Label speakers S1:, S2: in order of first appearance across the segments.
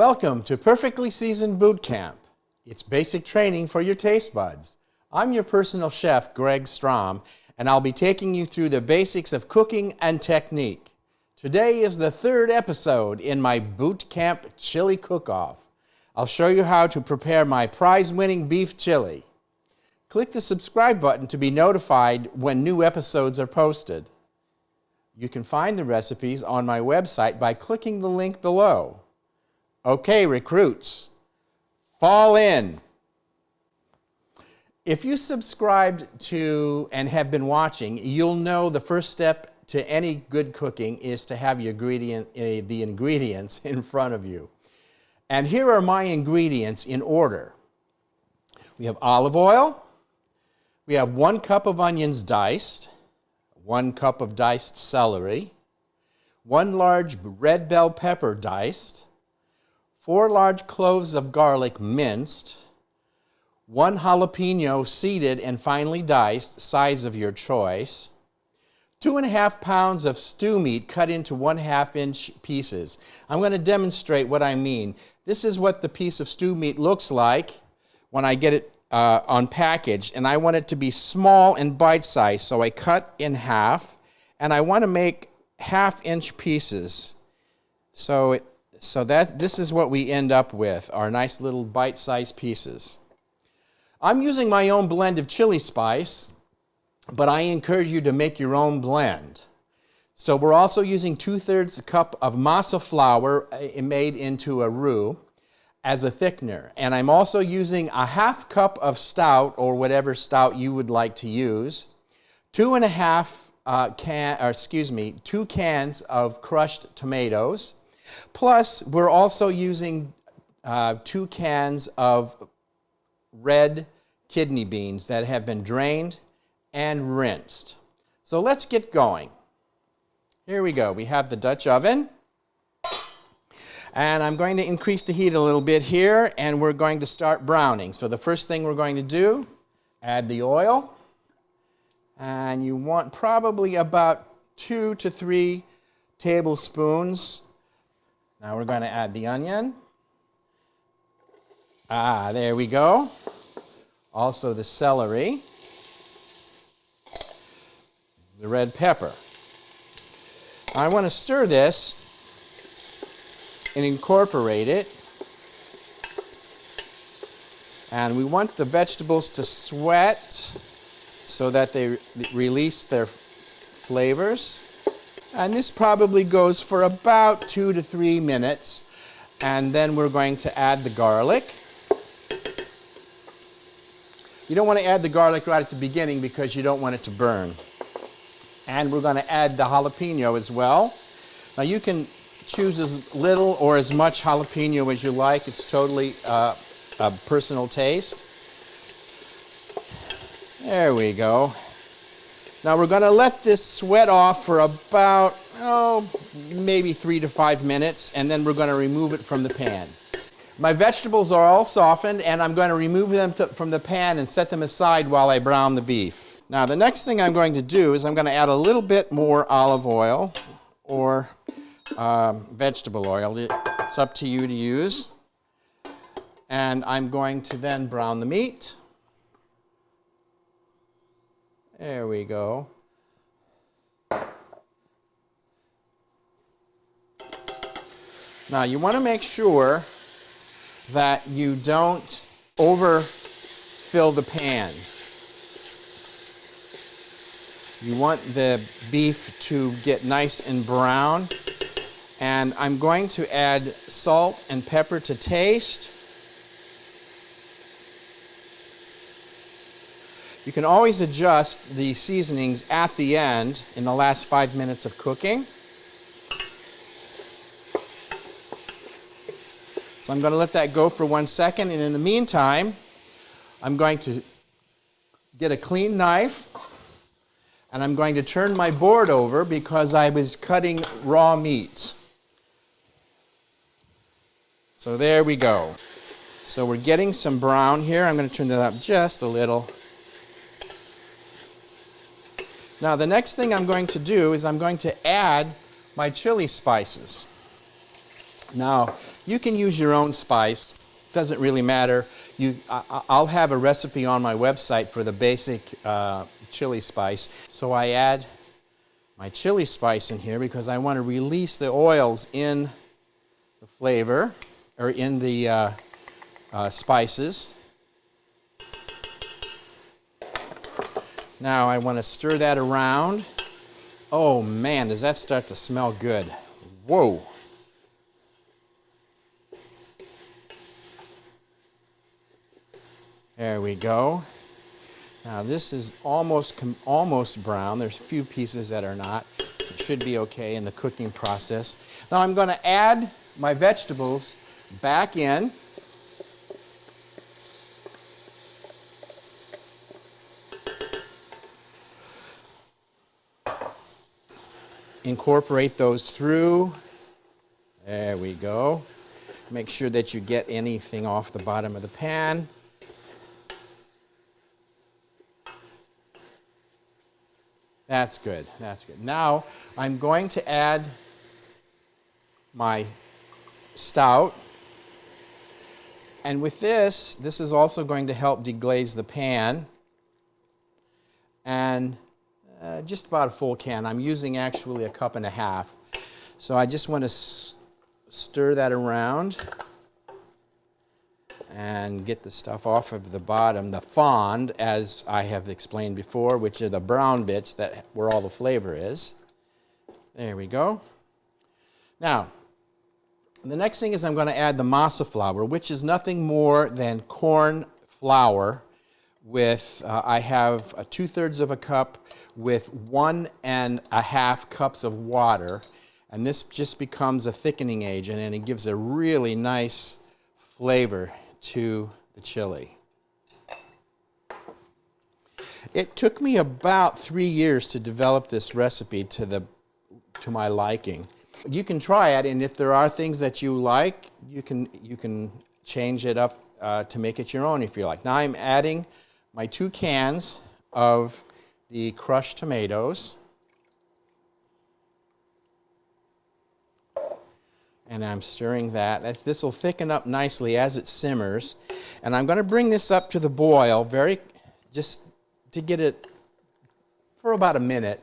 S1: Welcome to Perfectly Seasoned Bootcamp. It's basic training for your taste buds. I'm your personal chef, Greg Strom, and I'll be taking you through the basics of cooking and technique. Today is the third episode in my Bootcamp Chili Cook-Off. I'll show you how to prepare my prize-winning beef chili. Click the subscribe button to be notified when new episodes are posted. You can find the recipes on my website by clicking the link below. Okay, recruits, fall in. If you subscribed to and have been watching, you'll know the first step to any good cooking is to have your the ingredients in front of you. And here are my ingredients in order. We have olive oil. We have 1 cup of onions diced, 1 cup of diced celery, 1 large red bell pepper diced, 4 large cloves of garlic minced, 1 jalapeno seeded and finely diced, size of your choice, 2½ pounds of stew meat cut into 1/2 inch pieces. I'm going to demonstrate what I mean. This is what the piece of stew meat looks like when I get it unpackaged, and I want it to be small and bite-sized, so I cut in half, and I want to make 1/2 inch pieces. So this is what we end up with, our nice little bite-sized pieces. I'm using my own blend of chili spice, but I encourage you to make your own blend. So we're also using 2/3 cup of masa flour made into a roux as a thickener. And I'm also using a 1/2 cup of stout, or whatever stout you would like to use, 2 cans of crushed tomatoes. Plus, we're also using 2 cans of red kidney beans that have been drained and rinsed. So let's get going. Here we go. We have the Dutch oven. And I'm going to increase the heat a little bit here, and we're going to start browning. So the first thing we're going to do, add the oil. And you want probably about 2 to 3 tablespoons. Now we're going to add the onion. There we go. Also the celery. The red pepper. I want to stir this and incorporate it. And we want the vegetables to sweat so that they release their flavors. And this probably goes for about 2 to 3 minutes. And then we're going to add the garlic. You don't want to add the garlic right at the beginning because you don't want it to burn. And we're going to add the jalapeno as well. Now you can choose as little or as much jalapeno as you like. It's totally a personal taste. There we go. Now we're going to let this sweat off for about, maybe 3 to 5 minutes, and then we're going to remove it from the pan. My vegetables are all softened, and I'm going to remove them from the pan and set them aside while I brown the beef. Now the next thing I'm going to do is I'm going to add a little bit more olive oil or vegetable oil. It's up to you to use. And I'm going to then brown the meat. There we go. Now you want to make sure that you don't overfill the pan. You want the beef to get nice and brown. And I'm going to add salt and pepper to taste. You can always adjust the seasonings at the end in the last 5 minutes of cooking. So I'm going to let that go for 1 second, and in the meantime, I'm going to get a clean knife, and I'm going to turn my board over because I was cutting raw meat. So there we go. So we're getting some brown here. I'm going to turn that up just a little. Now the next thing I'm going to do is I'm going to add my chili spices. Now, you can use your own spice. Doesn't really matter. I'll have a recipe on my website for the basic chili spice. So I add my chili spice in here because I want to release the oils in the flavor, or in the spices. Now I want to stir that around. Oh man, does that start to smell good. Whoa. There we go. Now this is almost brown. There's a few pieces that are not. It should be okay in the cooking process. Now I'm going to add my vegetables back in. Incorporate those through. There we go. Make sure that you get anything off the bottom of the pan. That's good, that's good. Now I'm going to add my stout. And with this is also going to help deglaze the pan. And just about a full can. I'm using actually a cup and a half. So I just want to stir that around and get the stuff off of the bottom, the fond, as I have explained before, which are the brown bits where all the flavor is. There we go. Now, the next thing is I'm going to add the masa flour, which is nothing more than corn flour with, I have 2/3 of a cup with 1.5 cups of water. And this just becomes a thickening agent, and it gives a really nice flavor to the chili. It took me about 3 years to develop this recipe to my liking. You can try it, and if there are things that you like, you can change it up to make it your own if you like. Now I'm adding my 2 cans of the crushed tomatoes. And I'm stirring that. This will thicken up nicely as it simmers. And I'm going to bring this up to the boil just to get it for about a minute.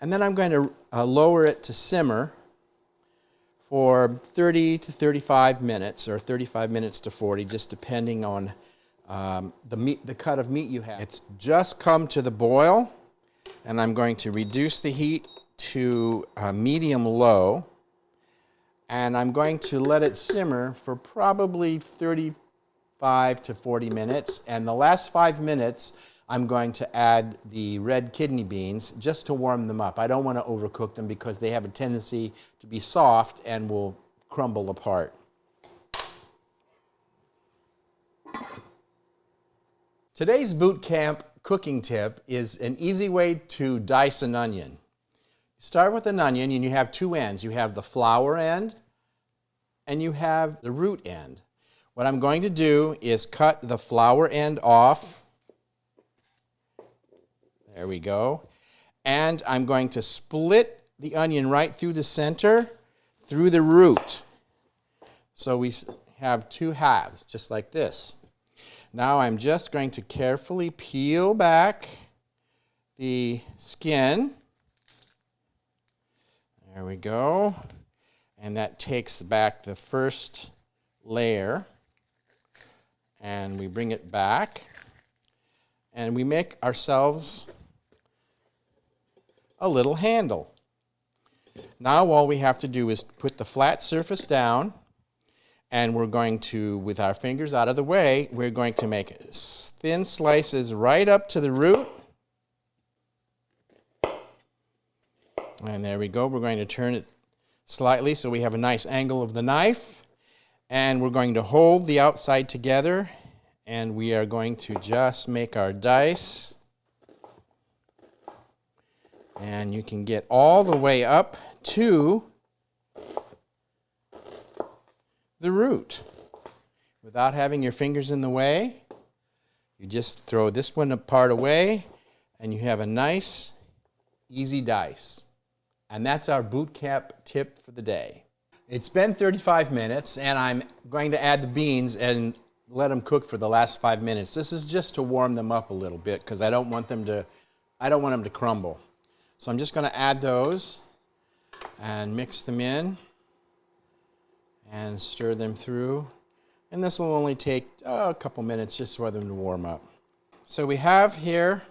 S1: And then I'm going to lower it to simmer for 30 to 35 minutes, or 35 minutes to 40, just depending on the cut of meat you have. It's just come to the boil, and I'm going to reduce the heat to medium-low. And I'm going to let it simmer for probably 35 to 40 minutes. And the last 5 minutes, I'm going to add the red kidney beans just to warm them up. I don't want to overcook them because they have a tendency to be soft and will crumble apart. Today's boot camp cooking tip is an easy way to dice an onion. Start with an onion, and you have 2 ends. You have the flower end and you have the root end. What I'm going to do is cut the flower end off. There we go. And I'm going to split the onion right through the center, through the root. So we have 2 halves, just like this. Now I'm just going to carefully peel back the skin. There we go. And that takes back the first layer. And we bring it back. And we make ourselves a little handle. Now all we have to do is put the flat surface down. And we're going to, with our fingers out of the way, we're going to make thin slices right up to the root. And there we go. We're going to turn it slightly so we have a nice angle of the knife. And we're going to hold the outside together. And we are going to just make our dice. And you can get all the way up to the root without having your fingers in the way. You just throw this one apart away, and you have a nice, easy dice. And that's our boot camp tip for the day. It's been 35 minutes, and I'm going to add the beans and let them cook for the last 5 minutes. This is just to warm them up a little bit because I don't want them to crumble. So I'm just going to add those and mix them in and stir them through. And this will only take a couple minutes just for them to warm up. So we have here,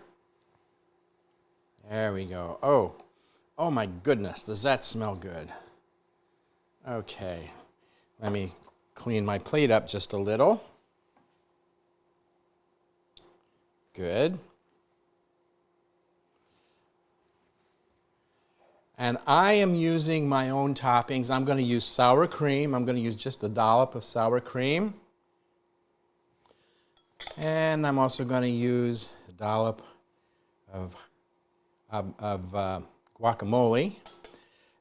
S1: there we go. Oh my goodness, does that smell good? Okay, let me clean my plate up just a little. Good. And I am using my own toppings. I'm going to use sour cream. I'm going to use just a dollop of sour cream. And I'm also going to use a dollop of guacamole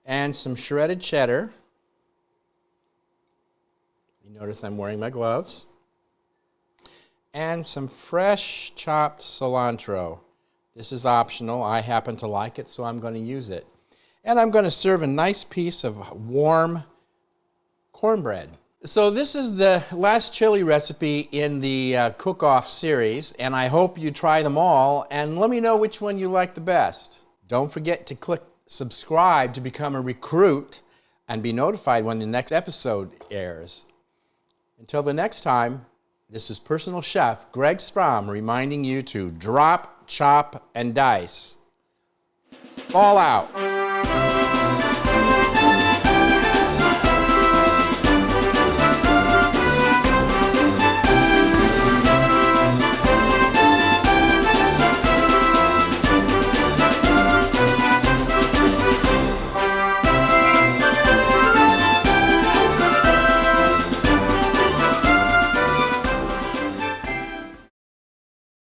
S1: and some shredded cheddar. You notice I'm wearing my gloves. And some fresh chopped cilantro. This is optional. I happen to like it, so I'm going to use it. And I'm going to serve a nice piece of warm cornbread. So this is the last chili recipe in the cook-off series, and I hope you try them all, and let me know which one you like the best. Don't forget to click subscribe to become a recruit and be notified when the next episode airs. Until the next time, this is Personal Chef Greg Strom reminding you to drop, chop, and dice. Fall out.